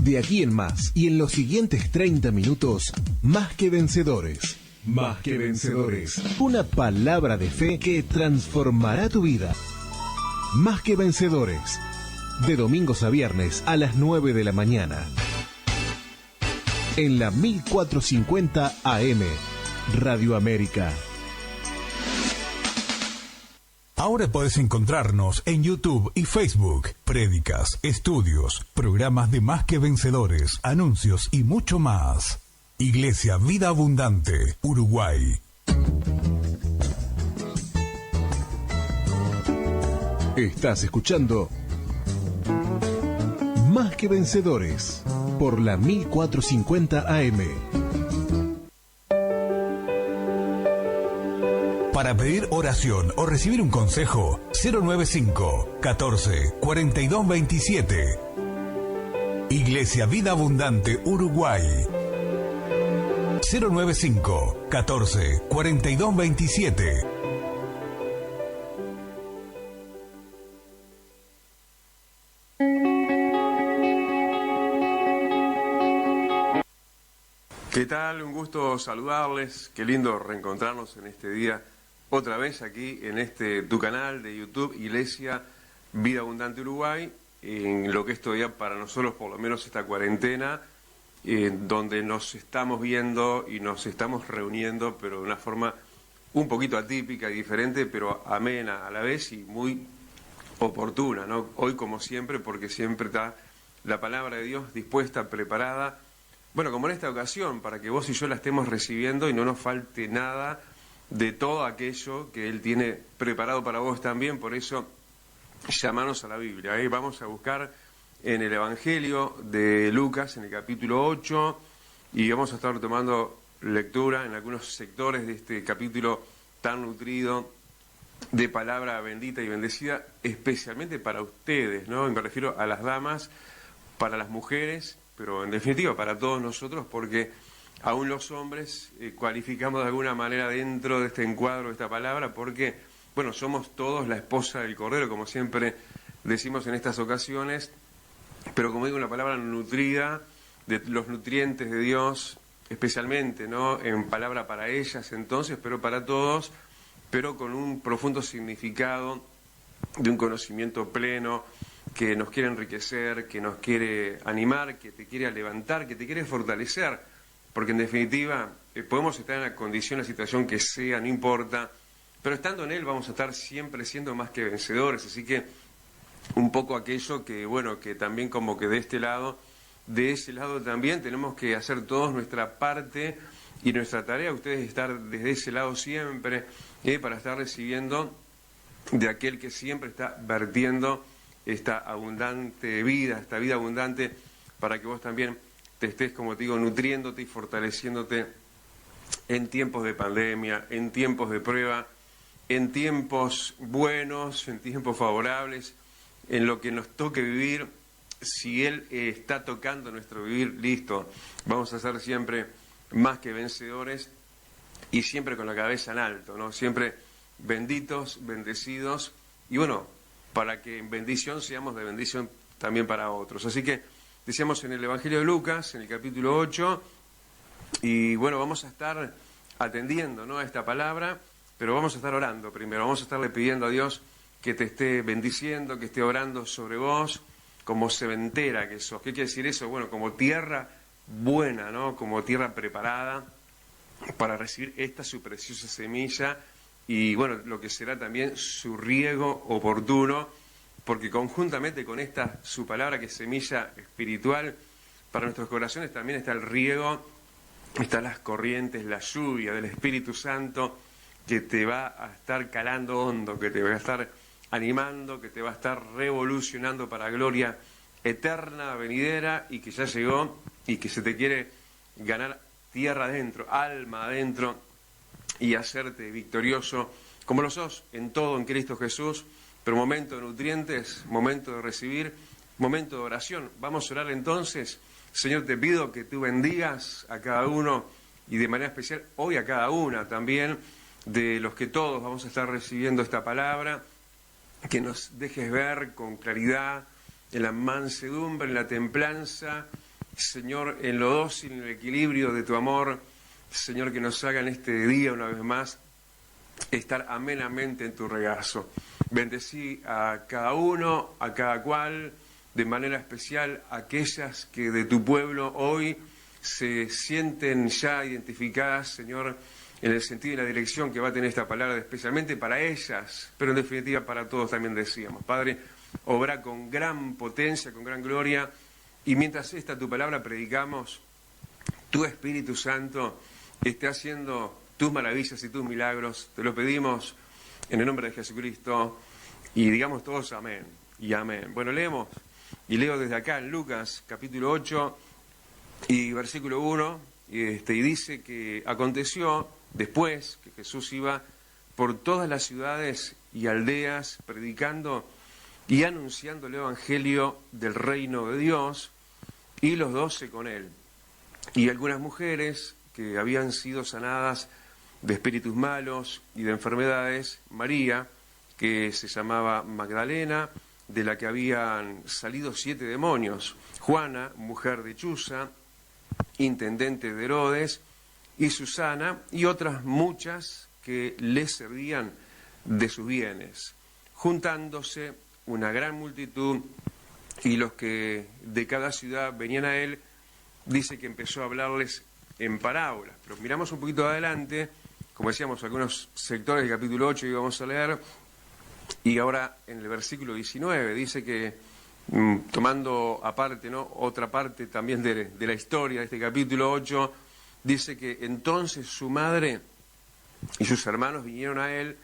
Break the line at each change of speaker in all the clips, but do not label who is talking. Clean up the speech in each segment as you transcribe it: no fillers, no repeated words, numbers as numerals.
De aquí en más y en los siguientes 30 minutos, Más que Vencedores. Más que Vencedores. Una palabra de fe que transformará tu vida. Más que Vencedores. De domingos a viernes a las 9 de la mañana. En la 1450 AM, Radio América.
Ahora podés encontrarnos en YouTube y Facebook. Prédicas, estudios, programas de Más que Vencedores, anuncios y mucho más. Iglesia Vida Abundante, Uruguay.
Estás escuchando Más que Vencedores por la 1450 AM.
Para pedir oración o recibir un consejo, 095 14 42 27. Iglesia Vida Abundante, Uruguay. 095 14 42 27.
¿Qué tal? Un gusto saludarles. Qué lindo reencontrarnos en este día. Otra vez aquí en tu canal de YouTube, Iglesia Vida Abundante Uruguay, en lo que es todavía para nosotros, por lo menos esta cuarentena, donde nos estamos viendo y nos estamos reuniendo, pero de una forma un poquito atípica y diferente, pero amena a la vez y muy oportuna, ¿no? Hoy como siempre, porque siempre está la palabra de Dios dispuesta, preparada, bueno, como en esta ocasión, para que vos y yo la estemos recibiendo y no nos falte nada de todo aquello que Él tiene preparado para vos también. Por eso, llamanos a la Biblia. Vamos a buscar en el Evangelio de Lucas, en el capítulo 8, y vamos a estar tomando lectura en algunos sectores de este capítulo tan nutrido de palabra bendita y bendecida, especialmente para ustedes, ¿no? Y me refiero a las damas, para las mujeres, pero en definitiva para todos nosotros, porque aún los hombres cualificamos de alguna manera dentro de este encuadro de esta palabra, porque, bueno, somos todos la esposa del Cordero, como siempre decimos en estas ocasiones, pero como digo, una palabra nutrida de los nutrientes de Dios, especialmente, ¿no?, en palabra para ellas entonces, pero para todos, pero con un profundo significado de un conocimiento pleno que nos quiere enriquecer, que nos quiere animar, que te quiere levantar, que te quiere fortalecer. Porque en definitiva podemos estar en la condición, la situación que sea, no importa, pero estando en Él vamos a estar siempre siendo más que vencedores. Así que un poco aquello que, bueno, que también como que de ese lado también tenemos que hacer todos nuestra parte y nuestra tarea, ustedes estar desde ese lado siempre, para estar recibiendo de aquel que siempre está vertiendo esta abundante vida, esta vida abundante, para que vos también te estés, como te digo, nutriéndote y fortaleciéndote en tiempos de pandemia, en tiempos de prueba, en tiempos buenos, en tiempos favorables, en lo que nos toque vivir. Si Él está tocando nuestro vivir, listo, vamos a ser siempre más que vencedores y siempre con la cabeza en alto, ¿no? Siempre benditos, bendecidos y bueno, para que en bendición seamos de bendición también para otros. Así que decíamos en el Evangelio de Lucas, en el capítulo 8, y bueno, vamos a estar atendiendo, ¿no?, a esta palabra, pero vamos a estar orando primero, vamos a estarle pidiendo a Dios que te esté bendiciendo, que esté orando sobre vos, como sementera que sos. ¿Qué quiere decir eso? Bueno, como tierra buena, ¿no?, como tierra preparada para recibir esta su preciosa semilla y bueno, lo que será también su riego oportuno, porque conjuntamente con esta su palabra que es semilla espiritual, para nuestros corazones también está el riego, están las corrientes, la lluvia del Espíritu Santo que te va a estar calando hondo, que te va a estar animando, que te va a estar revolucionando para gloria eterna, venidera, y que ya llegó y que se te quiere ganar tierra adentro, alma adentro, y hacerte victorioso como lo sos en todo en Cristo Jesús. Pero momento de nutrientes, momento de recibir, momento de oración. Vamos a orar entonces. Señor, te pido que tú bendigas a cada uno y de manera especial hoy a cada una también de los que todos vamos a estar recibiendo esta palabra, que nos dejes ver con claridad en la mansedumbre, en la templanza, Señor, en lo dócil, en el equilibrio de tu amor, Señor, que nos haga en este día una vez más estar amenamente en tu regazo. Bendecí a cada uno, a cada cual, de manera especial aquellas que de tu pueblo hoy se sienten ya identificadas, Señor, en el sentido y la dirección que va a tener esta palabra, especialmente para ellas, pero en definitiva para todos también decíamos. Padre, obra con gran potencia, con gran gloria, y mientras esta tu palabra predicamos, tu Espíritu Santo esté haciendo tus maravillas y tus milagros. Te lo pedimos en el nombre de Jesucristo, y digamos todos amén y amén. Bueno, leemos, y leo desde acá en Lucas capítulo 8 y versículo 1, y dice que aconteció después que Jesús iba por todas las ciudades y aldeas predicando y anunciando el evangelio del reino de Dios, y los 12 con él, y algunas mujeres que habían sido sanadas de espíritus malos y de enfermedades, María, que se llamaba Magdalena, de la que habían salido 7 demonios, Juana, mujer de Chuza, intendente de Herodes, y Susana, y otras muchas que le servían de sus bienes, juntándose una gran multitud, y los que de cada ciudad venían a él, dice que empezó a hablarles en parábolas. Pero miramos un poquito adelante, como decíamos, algunos sectores del capítulo 8 y vamos a leer, y ahora en el versículo 19 dice que, tomando aparte, ¿no?, otra parte también de la historia de este capítulo 8, dice que entonces su madre y sus hermanos vinieron a él,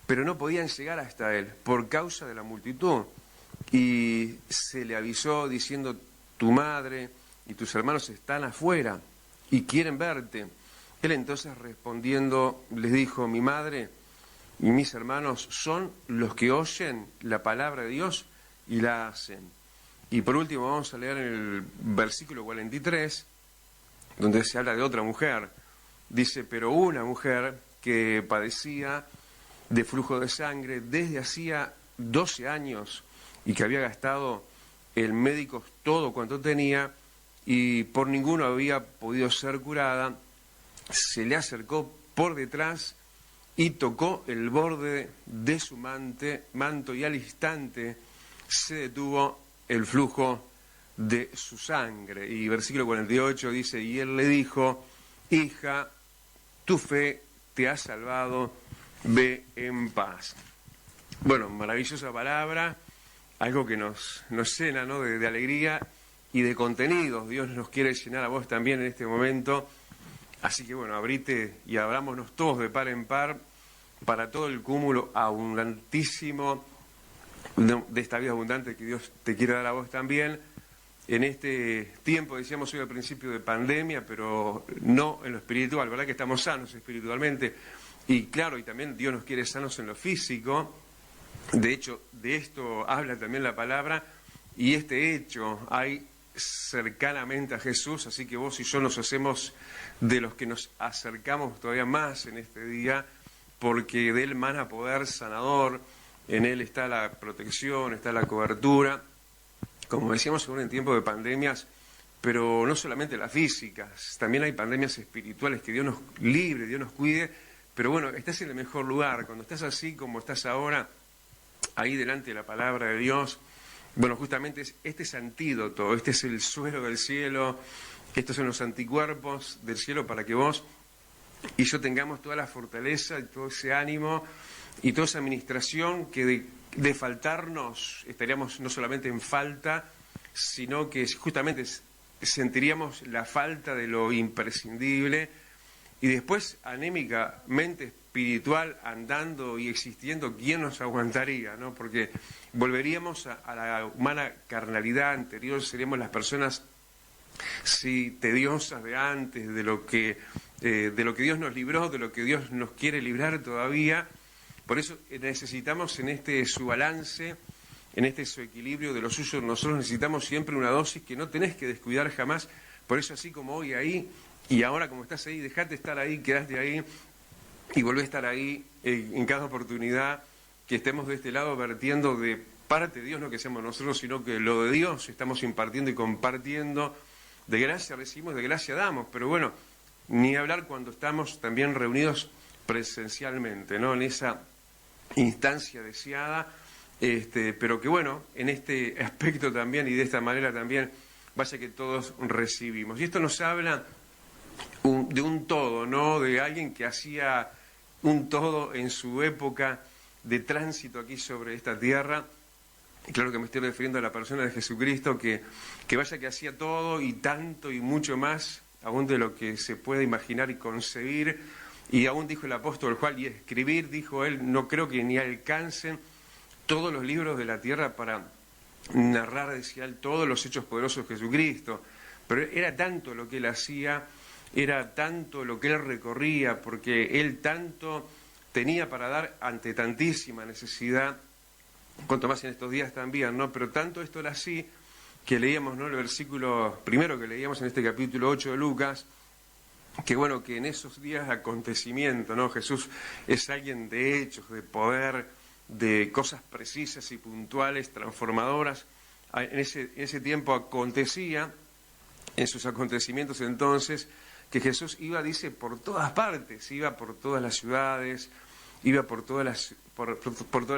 pero no podían llegar hasta él por causa de la multitud, y se le avisó diciendo: tu madre y tus hermanos están afuera y quieren verte. Él entonces respondiendo les dijo: mi madre y mis hermanos son los que oyen la palabra de Dios y la hacen. Y por último vamos a leer en el versículo 43, donde se habla de otra mujer. Dice: pero una mujer que padecía de flujo de sangre desde hacía 12 años y que había gastado el médico todo cuanto tenía y por ninguno había podido ser curada, se le acercó por detrás y tocó el borde de su manto, y al instante se detuvo el flujo de su sangre. Y versículo 48 dice: y él le dijo: hija, tu fe te ha salvado, ve en paz. Bueno, maravillosa palabra, algo que nos llena, ¿no?, de alegría y de contenidos. Dios nos quiere llenar a vos también en este momento. Así que bueno, abrite y abrámonos todos de par en par para todo el cúmulo abundantísimo de esta vida abundante que Dios te quiere dar a vos también. En este tiempo, decíamos hoy al principio, de pandemia, pero no en lo espiritual, ¿verdad? Que estamos sanos espiritualmente. Y claro, y también Dios nos quiere sanos en lo físico. De hecho, de esto habla también la palabra, y este hecho hay cercanamente a Jesús, así que vos y yo nos hacemos de los que nos acercamos todavía más en este día, porque de Él mana poder sanador, en Él está la protección, está la cobertura, como decíamos ahora en tiempo de pandemias, pero no solamente las físicas, también hay pandemias espirituales, que Dios nos libre, Dios nos cuide, pero bueno, estás en el mejor lugar, cuando estás así como estás ahora, ahí delante de la palabra de Dios. Bueno, justamente este es antídoto, este es el suelo del cielo, estos son los anticuerpos del cielo para que vos y yo tengamos toda la fortaleza y todo ese ánimo y toda esa administración que de faltarnos estaríamos no solamente en falta, sino que justamente sentiríamos la falta de lo imprescindible, y después anémicamente espiritual, andando y existiendo, ¿quién nos aguantaría, no? Porque volveríamos a la humana carnalidad anterior, seríamos las personas tediosas de antes, de lo que Dios nos libró, de lo que Dios nos quiere librar todavía. Por eso necesitamos en su balance, en su equilibrio de lo suyo, nosotros necesitamos siempre una dosis que no tenés que descuidar jamás. Por eso, así como hoy ahí y ahora como estás ahí, dejate estar ahí, quedate ahí y volvé a estar ahí en cada oportunidad que estemos de este lado vertiendo de parte de Dios, no que seamos nosotros, sino que lo de Dios estamos impartiendo y compartiendo de gracia recibimos, de gracia damos, pero bueno, ni hablar cuando estamos también reunidos presencialmente, ¿no? En esa instancia deseada, pero que bueno, en este aspecto también y de esta manera también, vaya que todos recibimos. Y esto nos habla de un todo, ¿no? De alguien que hacía un todo en su época de tránsito aquí sobre esta tierra. Y claro que me estoy refiriendo a la persona de Jesucristo, que vaya que hacía todo y tanto y mucho más, aún de lo que se puede imaginar y concebir. Y aún dijo el apóstol Juan, y escribir, dijo él, no creo que ni alcancen todos los libros de la tierra para narrar, decía él, todos los hechos poderosos de Jesucristo. Pero era tanto lo que él hacía, era tanto lo que él recorría, porque él tanto tenía para dar ante tantísima necesidad, cuanto más en estos días también, ¿no? Pero tanto esto era así, que leíamos, ¿no?, el versículo primero que leíamos en este capítulo 8 de Lucas, que bueno, que en esos días de acontecimiento, ¿no? Jesús es alguien de hechos, de poder, de cosas precisas y puntuales, transformadoras. En ese tiempo acontecía, en sus acontecimientos entonces, que Jesús iba, dice, por todas partes, iba por todas las ciudades, iba por todas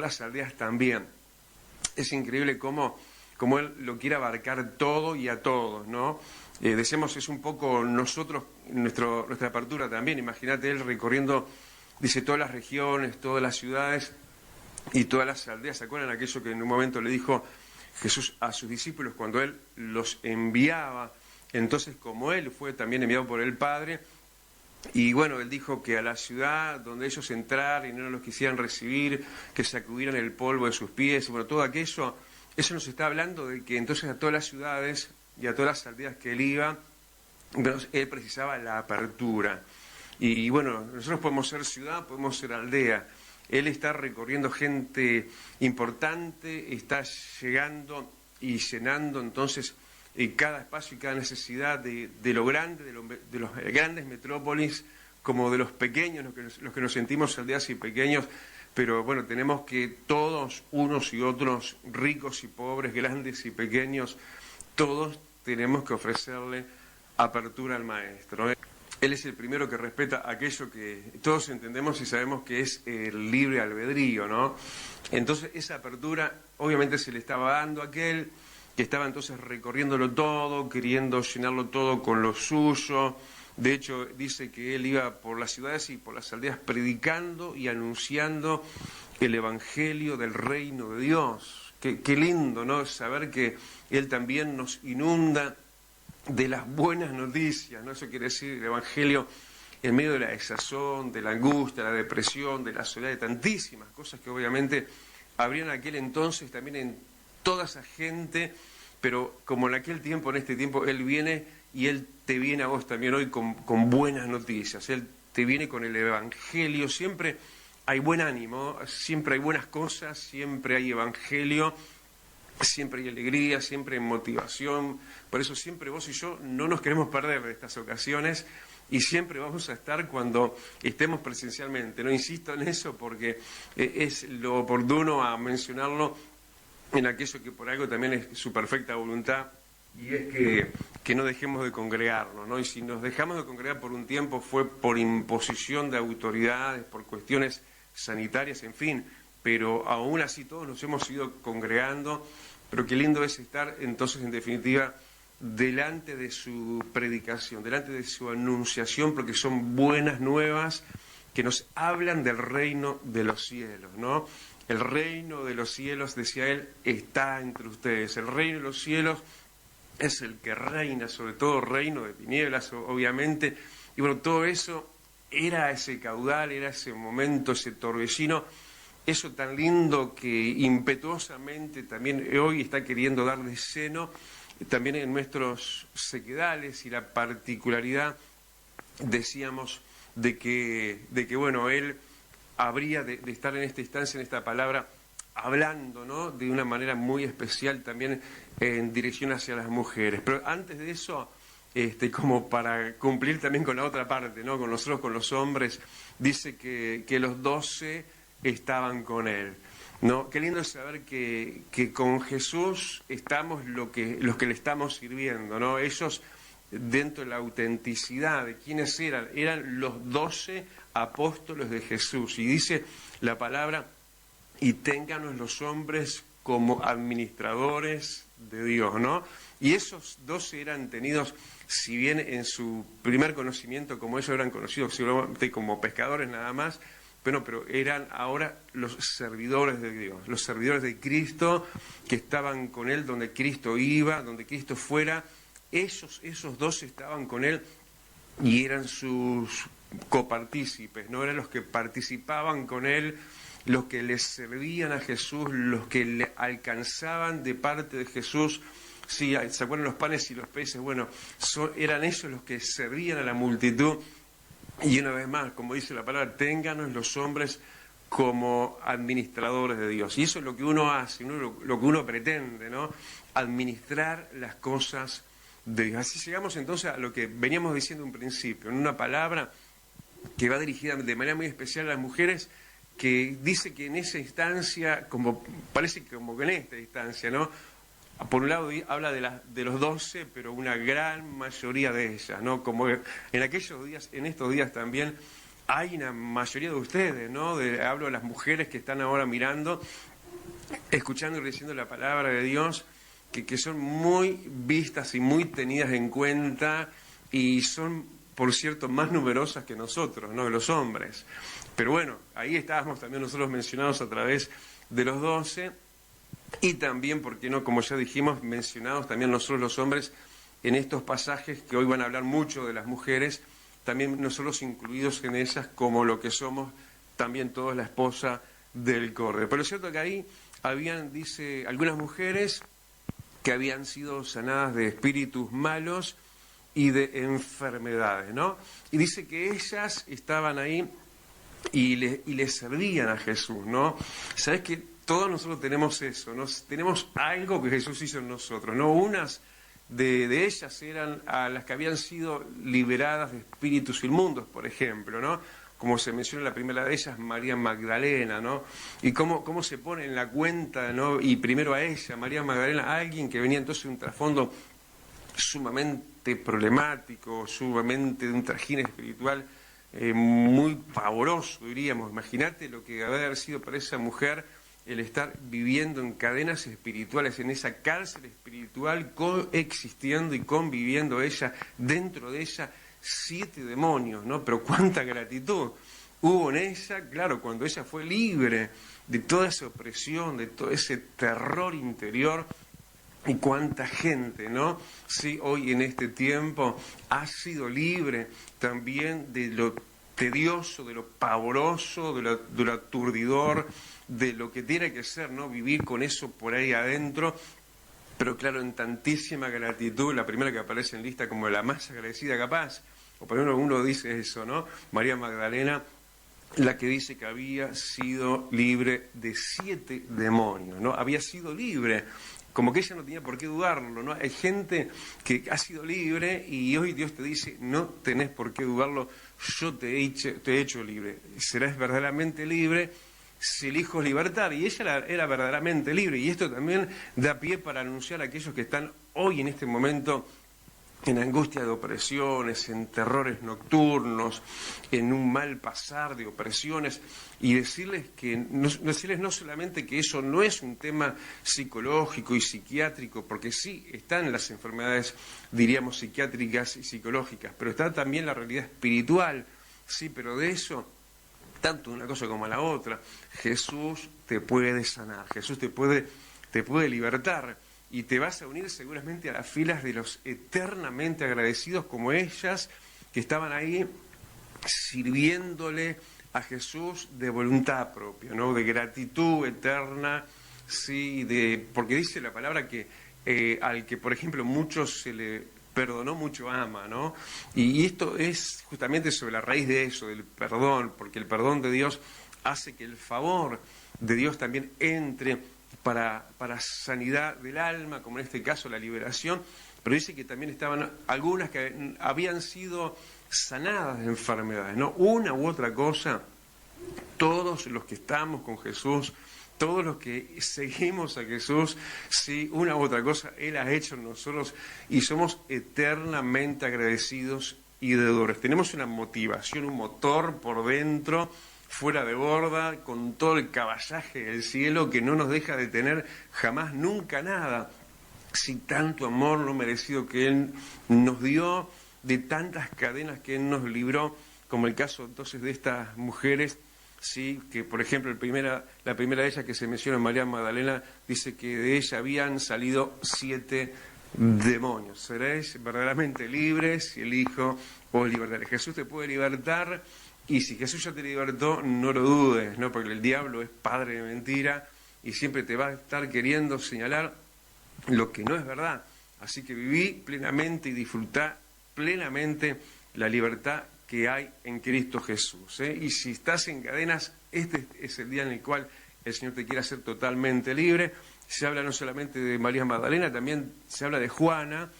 las aldeas también. Es increíble cómo él lo quiere abarcar todo y a todos, ¿no? Decíamos, es un poco nosotros, nuestra apertura también. Imagínate él recorriendo, dice, todas las regiones, todas las ciudades y todas las aldeas. ¿Se acuerdan aquello que en un momento le dijo Jesús a sus discípulos cuando él los enviaba? Entonces, como él fue también enviado por el Padre, y bueno, él dijo que a la ciudad donde ellos entraran y no los quisieran recibir, que sacudieran el polvo de sus pies, bueno, todo aquello, eso nos está hablando de que entonces a todas las ciudades y a todas las aldeas que él iba, él precisaba la apertura. Y bueno, nosotros podemos ser ciudad, podemos ser aldea. Él está recorriendo gente importante, está llegando y llenando entonces cada espacio y cada necesidad de lo grande, de los grandes metrópolis, como de los pequeños, los que nos sentimos aldeas y pequeños, pero bueno, tenemos que todos, unos y otros, ricos y pobres, grandes y pequeños, todos tenemos que ofrecerle apertura al Maestro. Él es el primero que respeta aquello que todos entendemos y sabemos que es el libre albedrío, ¿no? Entonces esa apertura obviamente se le estaba dando a aquel que estaba entonces recorriéndolo todo, queriendo llenarlo todo con lo suyo. De hecho, dice que él iba por las ciudades y por las aldeas predicando y anunciando el Evangelio del reino de Dios. Qué lindo, ¿no? Saber que él también nos inunda de las buenas noticias, ¿no? Eso quiere decir el Evangelio en medio de la desazón, de la angustia, la depresión, de la soledad, de tantísimas cosas que obviamente habrían en aquel entonces también en toda esa gente, pero como en aquel tiempo, en este tiempo, Él viene y Él te viene a vos también hoy con buenas noticias. Él te viene con el Evangelio. Siempre hay buen ánimo, siempre hay buenas cosas, siempre hay Evangelio, siempre hay alegría, siempre hay motivación. Por eso siempre vos y yo no nos queremos perder de estas ocasiones y siempre vamos a estar cuando estemos presencialmente. No insisto en eso porque es lo oportuno a mencionarlo en aquello que por algo también es su perfecta voluntad, y es que no dejemos de congregarnos, ¿no? Y si nos dejamos de congregar por un tiempo fue por imposición de autoridades, por cuestiones sanitarias, en fin, pero aún así todos nos hemos ido congregando, pero qué lindo es estar entonces en definitiva delante de su predicación, delante de su anunciación, porque son buenas nuevas que nos hablan del reino de los cielos, ¿no? El reino de los cielos, decía él, está entre ustedes. El reino de los cielos es el que reina, sobre todo reino de tinieblas, obviamente. Y bueno, todo eso era ese caudal, era ese momento, ese torbellino, eso tan lindo que impetuosamente también hoy está queriendo dar de seno, también en nuestros sequedales, y la particularidad, decíamos, de que bueno, él habría de estar en esta instancia, en esta palabra, hablando, ¿no?, de una manera muy especial también en dirección hacia las mujeres. Pero antes de eso, como para cumplir también con la otra parte, ¿no?, con nosotros, con los hombres, dice que los 12 estaban con él, ¿no? Qué lindo es saber que con Jesús estamos los que le estamos sirviendo, ¿no? Ellos dentro de la autenticidad de quiénes eran los 12 apóstoles de Jesús. Y dice la palabra, y ténganos los hombres como administradores de Dios, ¿no? Y esos 12 eran tenidos, si bien en su primer conocimiento, como ellos eran conocidos seguramente como pescadores nada más, bueno, pero eran ahora los servidores de Dios, los servidores de Cristo, que estaban con Él donde Cristo iba, donde Cristo fuera. Esos 12 estaban con Él y eran sus copartícipes, ¿no? Eran los que participaban con Él, los que les servían a Jesús, los que le alcanzaban de parte de Jesús. Sí, ¿se acuerdan los panes y los peces? Bueno, eran ellos los que servían a la multitud. Y una vez más, como dice la palabra, ténganos los hombres como administradores de Dios. Y eso es lo que uno hace, lo que uno pretende, ¿no? Administrar las cosas de Dios. Así llegamos entonces a lo que veníamos diciendo en un principio, en una palabra que va dirigida de manera muy especial a las mujeres, que dice que en esa instancia, parece como que en esta instancia, ¿no? Por un lado habla de los 12, pero una gran mayoría de ellas, ¿no? Como en aquellos días, en estos días también hay una mayoría de ustedes, ¿no? Hablo de las mujeres que están ahora mirando, escuchando y leyendo la palabra de Dios, que son muy vistas y muy tenidas en cuenta, y son, por cierto, más numerosas que nosotros, ¿no? Los hombres. Pero bueno, ahí estábamos también nosotros mencionados a través de los 12, y también, ¿por qué no?, como ya dijimos, mencionados también nosotros los hombres en estos pasajes que hoy van a hablar mucho de las mujeres, también nosotros incluidos en ellas como lo que somos también todos la esposa del Cordero. Pero es cierto que ahí habían, dice, algunas mujeres que habían sido sanadas de espíritus malos y de enfermedades, ¿no? Y dice que ellas estaban ahí y le servían a Jesús, ¿no? ¿Sabes qué? Todos nosotros tenemos eso, ¿no? Tenemos algo que Jesús hizo en nosotros, ¿no? Unas de ellas eran a las que habían sido liberadas de espíritus inmundos, por ejemplo, ¿no? Como se menciona en la primera de ellas, María Magdalena, ¿no? Y cómo se pone en la cuenta, ¿no? Y primero a ella, María Magdalena, a alguien que venía entonces de un trasfondo sumamente problemático, sumamente de un trajín espiritual muy pavoroso, diríamos. Imagínate lo que debe haber sido para esa mujer el estar viviendo en cadenas espirituales, en esa cárcel espiritual, coexistiendo y conviviendo ella, dentro de ella, 7 demonios, ¿no? Pero cuánta gratitud hubo en ella, claro, cuando ella fue libre de toda esa opresión, de todo ese terror interior, y cuánta gente, ¿no? Sí, hoy en este tiempo ha sido libre también de lo tedioso, de lo pavoroso, de lo aturdidor, de lo que tiene que ser, ¿no? Vivir con eso por ahí adentro, pero claro, en tantísima gratitud, la primera que aparece en lista como la más agradecida capaz, o por ejemplo uno dice eso, ¿no? María Magdalena, la que dice que había sido libre de 7 demonios, ¿no? Había sido libre, como que ella no tenía por qué dudarlo, ¿no? Hay gente que ha sido libre y hoy Dios te dice, no tenés por qué dudarlo, yo te he hecho libre. Serás verdaderamente libre si elijo libertar. Y ella era verdaderamente libre. Y esto también da pie para anunciar a aquellos que están hoy en este momento en angustia de opresiones, en terrores nocturnos, en un mal pasar de opresiones, y decirles no solamente que eso no es un tema psicológico y psiquiátrico, porque sí están las enfermedades, diríamos, psiquiátricas y psicológicas, pero está también la realidad espiritual, sí, pero de eso, tanto una cosa como la otra, Jesús te puede sanar, Jesús te puede libertar. Y te vas a unir seguramente a las filas de los eternamente agradecidos como ellas, que estaban ahí sirviéndole a Jesús de voluntad propia, ¿no? De gratitud eterna, sí, porque dice la palabra que al que, por ejemplo, mucho se le perdonó, mucho ama, ¿no? Y esto es justamente sobre la raíz de eso, del perdón, porque el perdón de Dios hace que el favor de Dios también entre para sanidad del alma, como en este caso la liberación, pero dice que también estaban algunas que habían sido sanadas de enfermedades, ¿no? Una u otra cosa, todos los que estamos con Jesús Todos los que seguimos a Jesús, sí, una u otra cosa Él ha hecho en nosotros y somos eternamente agradecidos y deudores. Tenemos una motivación, un motor por dentro, fuera de borda, con todo el caballaje del cielo que no nos deja de tener jamás, nunca nada. Si tanto amor no merecido que Él nos dio, de tantas cadenas que Él nos libró, como el caso entonces de estas mujeres, sí, que por ejemplo la primera de ellas que se menciona, María Magdalena, dice que de ella habían salido 7 demonios. Seréis verdaderamente libres si el Hijo os libertare. Jesús te puede libertar, y si Jesús ya te libertó, no lo dudes, ¿no? Porque el diablo es padre de mentira y siempre te va a estar queriendo señalar lo que no es verdad. Así que viví plenamente y disfrutá plenamente la libertad que hay en Cristo Jesús, ¿eh? Y si estás en cadenas, este es el día en el cual el Señor te quiere hacer totalmente libre. Se habla no solamente de María Magdalena, también se habla de Juana.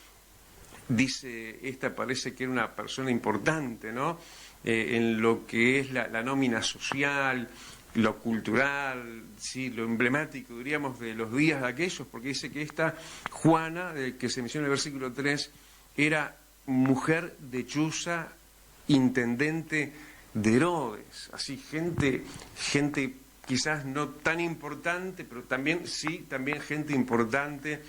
Dice, esta parece que era una persona importante, ¿no? En lo que es la nómina social, lo cultural, sí, lo emblemático, diríamos, de los días de aquellos, porque dice que esta Juana, que se menciona en el versículo 3, era mujer de Chuza, intendente de Herodes. Así, gente quizás no tan importante, pero también gente importante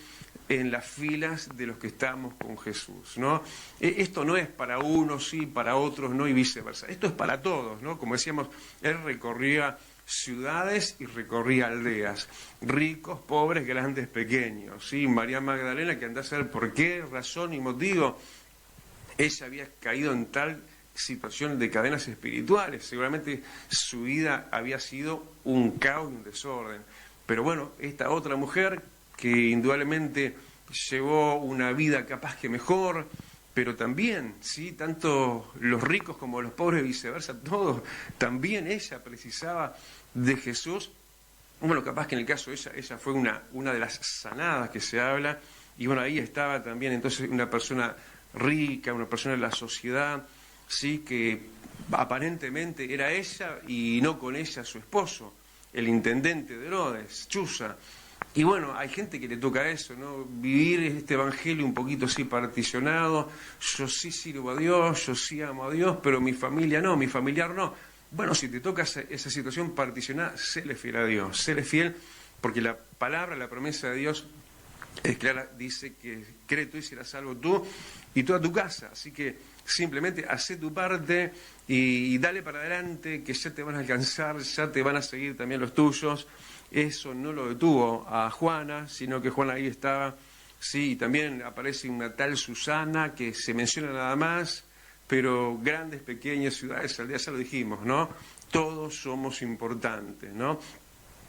en las filas de los que estamos con Jesús, ¿no? Esto no es para unos sí, para otros no, y viceversa. Esto es para todos, ¿no? Como decíamos, Él recorría ciudades y recorría aldeas, ricos, pobres, grandes, pequeños, ¿sí? María Magdalena, que andá a saber por qué razón y motivo ella había caído en tal situación de cadenas espirituales. Seguramente su vida había sido un caos y un desorden. Pero bueno, esta otra mujer que indudablemente llevó una vida capaz que mejor, pero también, ¿sí? Tanto los ricos como los pobres, viceversa, todos, también ella precisaba de Jesús. Bueno, capaz que en el caso de ella fue una de las sanadas que se habla, y bueno, ahí estaba también entonces una persona rica, una persona de la sociedad, sí, que aparentemente era ella y no con ella su esposo, el intendente de Herodes, Chuza. Y bueno, hay gente que le toca eso, ¿no? Vivir este evangelio un poquito así particionado. Yo sí sirvo a Dios, yo sí amo a Dios, pero mi familia no, mi familiar no. Bueno, si te toca esa situación particionada, séle fiel a Dios, séle fiel, porque la palabra, la promesa de Dios es clara, dice que cree tú y serás salvo tú y toda tu casa. Así que simplemente hacé tu parte y dale para adelante, que ya te van a alcanzar, ya te van a seguir también los tuyos. Eso no lo detuvo a Juana, sino que Juana ahí estaba, sí, y también aparece una tal Susana, que se menciona nada más, pero grandes, pequeñas ciudades, aldeas, ya lo dijimos, ¿no? Todos somos importantes, ¿no?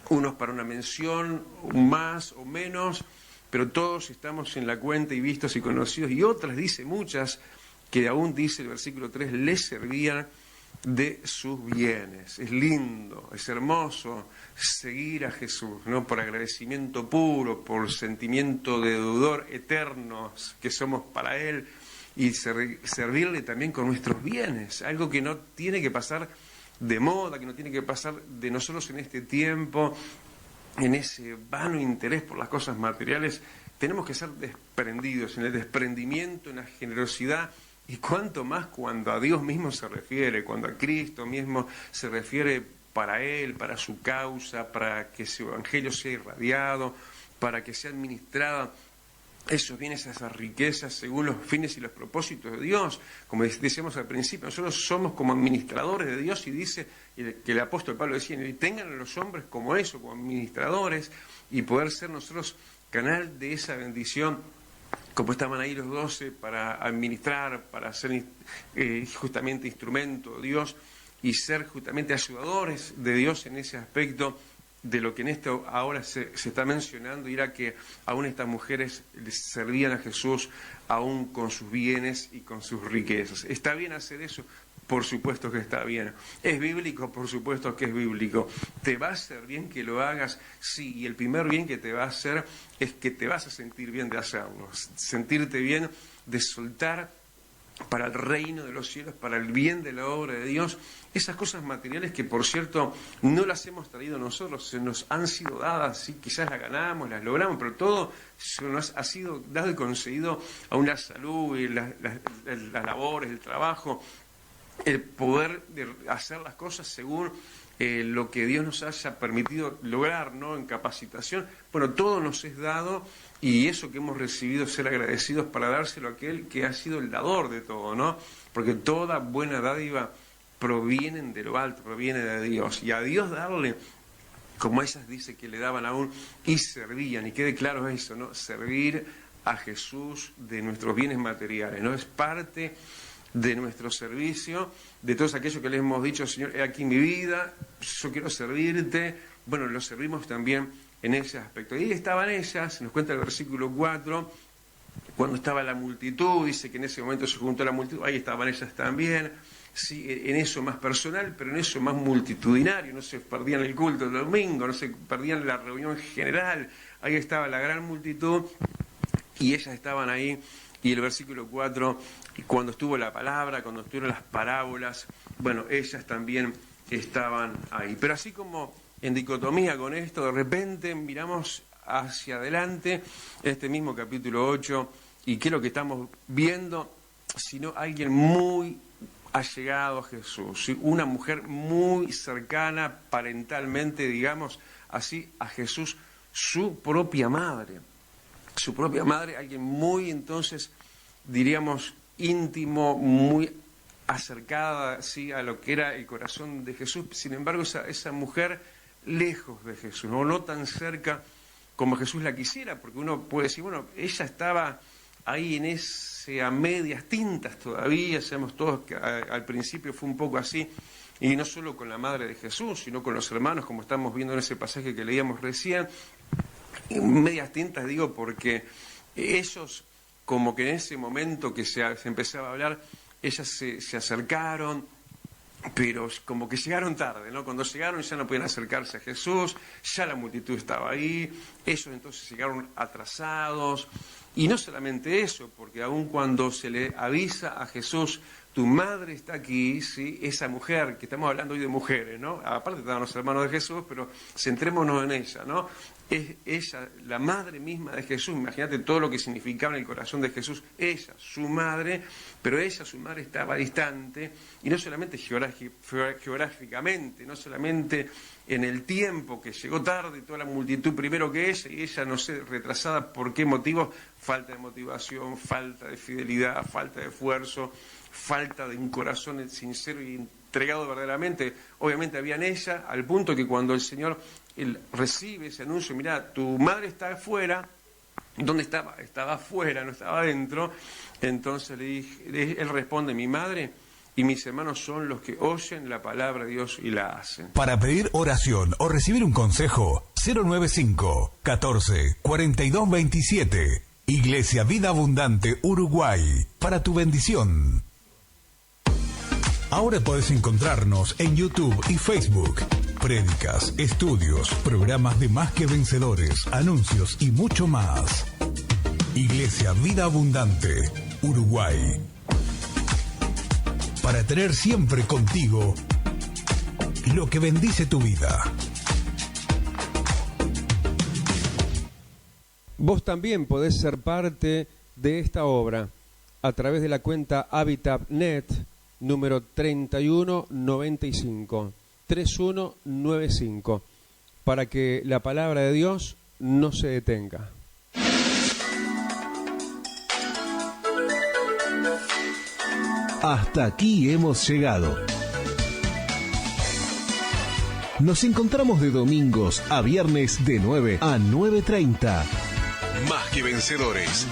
Unos para una mención, más o menos, pero todos estamos en la cuenta y vistos y conocidos, y otras, dice muchas, que aún dice el versículo 3, les servían de sus bienes. Es lindo, es hermoso seguir a Jesús, ¿no? Por agradecimiento puro, por sentimiento de deudor eternos que somos para Él, y servirle también con nuestros bienes, algo que no tiene que pasar de moda, que no tiene que pasar de nosotros en este tiempo, en ese vano interés por las cosas materiales. Tenemos que ser desprendidos, en el desprendimiento, en la generosidad. Y cuánto más cuando a Dios mismo se refiere, cuando a Cristo mismo se refiere para Él, para su causa, para que su evangelio sea irradiado, para que sea administrada esos bienes, esas riquezas, según los fines y los propósitos de Dios. Como decíamos al principio, nosotros somos como administradores de Dios, y dice que el apóstol Pablo decía, y tengan a los hombres como eso, como administradores, y poder ser nosotros canal de esa bendición, como estaban ahí los 12 para administrar, para ser justamente instrumento de Dios y ser justamente ayudadores de Dios en ese aspecto de lo que en esto ahora se está mencionando, y era que aún estas mujeres les servían a Jesús aún con sus bienes y con sus riquezas. ¿Está bien hacer eso? Por supuesto que está bien. ¿Es bíblico? Por supuesto que es bíblico. ¿Te va a hacer bien que lo hagas? Sí, y el primer bien que te va a hacer es que te vas a sentir bien de hacerlo, sentirte bien de soltar para el reino de los cielos, para el bien de la obra de Dios. Esas cosas materiales que, por cierto, no las hemos traído nosotros, se nos han sido dadas, ¿sí? Quizás las ganamos, las logramos, pero todo se nos ha sido dado y concedido a una salud, y las labores, el trabajo, el poder de hacer las cosas según lo que Dios nos haya permitido lograr, ¿no? En capacitación. Bueno, todo nos es dado, y eso que hemos recibido, ser agradecidos para dárselo a aquel que ha sido el dador de todo, ¿no? Porque toda buena dádiva proviene de lo alto, proviene de Dios. Y a Dios darle, como esas dice que le daban aún, y servían, y quede claro eso, ¿no? Servir a Jesús de nuestros bienes materiales, ¿no? Es parte de nuestro servicio, de todos aquellos que les hemos dicho, Señor, he aquí mi vida, yo quiero servirte. Bueno, lo servimos también en ese aspecto. Y ahí estaban ellas, nos cuenta el versículo 4, cuando estaba la multitud, dice que en ese momento se juntó la multitud, ahí estaban ellas también, sí, en eso más personal, pero en eso más multitudinario, no se perdían el culto del domingo, no se perdían la reunión general, ahí estaba la gran multitud, y ellas estaban ahí. Y el versículo 4, cuando estuvo la palabra, cuando estuvieron las parábolas, bueno, ellas también estaban ahí. Pero así como en dicotomía con esto, de repente miramos hacia adelante, este mismo capítulo 8, y ¿qué es lo que estamos viendo? Sino alguien muy allegado a Jesús, ¿sí? Una mujer muy cercana parentalmente, digamos así, a Jesús, su propia madre. Su propia madre, alguien muy, entonces, diríamos, íntimo, muy acercada, ¿sí? A lo que era el corazón de Jesús. Sin embargo, esa mujer lejos de Jesús, no tan cerca como Jesús la quisiera, porque uno puede decir, bueno, ella estaba ahí en ese a medias tintas todavía, sabemos todos que al principio fue un poco así, y no solo con la madre de Jesús, sino con los hermanos, como estamos viendo en ese pasaje que leíamos recién. Medias tintas digo porque ellos, como que en ese momento que se empezaba a hablar, ellas se acercaron, pero como que llegaron tarde, ¿no? Cuando llegaron ya no podían acercarse a Jesús, ya la multitud estaba ahí, ellos entonces llegaron atrasados, y no solamente eso, porque aun cuando se le avisa a Jesús, tu madre está aquí, ¿sí? Esa mujer, que estamos hablando hoy de mujeres, ¿no? Aparte estaban los hermanos de Jesús, pero centrémonos en ella, ¿no? Es ella, la madre misma de Jesús, imagínate todo lo que significaba en el corazón de Jesús, ella, su madre, pero ella, su madre, estaba distante, y no solamente geográficamente, no solamente en el tiempo, que llegó tarde, toda la multitud primero que ella, y ella, no sé, retrasada, ¿por qué motivo? Falta de motivación, falta de fidelidad, falta de esfuerzo, falta de un corazón sincero y entregado verdaderamente. Obviamente había en ella, al punto que cuando el Señor recibe ese anuncio, mirá, tu madre está afuera. ¿Dónde estaba? Estaba afuera, no estaba adentro. Entonces él responde, mi madre y mis hermanos son los que oyen la palabra de Dios y la hacen.
Para pedir oración o recibir un consejo, 095 14 42 27. Iglesia Vida Abundante Uruguay, para tu bendición. Ahora podés encontrarnos en YouTube y Facebook. Prédicas, estudios, programas de Más que Vencedores, anuncios y mucho más. Iglesia Vida Abundante Uruguay. Para tener siempre contigo lo que bendice tu vida.
Vos también podés ser parte de esta obra a través de la cuenta HabitatNet número 3195, 3195, para que la palabra de Dios no se detenga.
Hasta aquí hemos llegado. Nos encontramos de domingos a viernes de 9 a 9:30. Más que vencedores.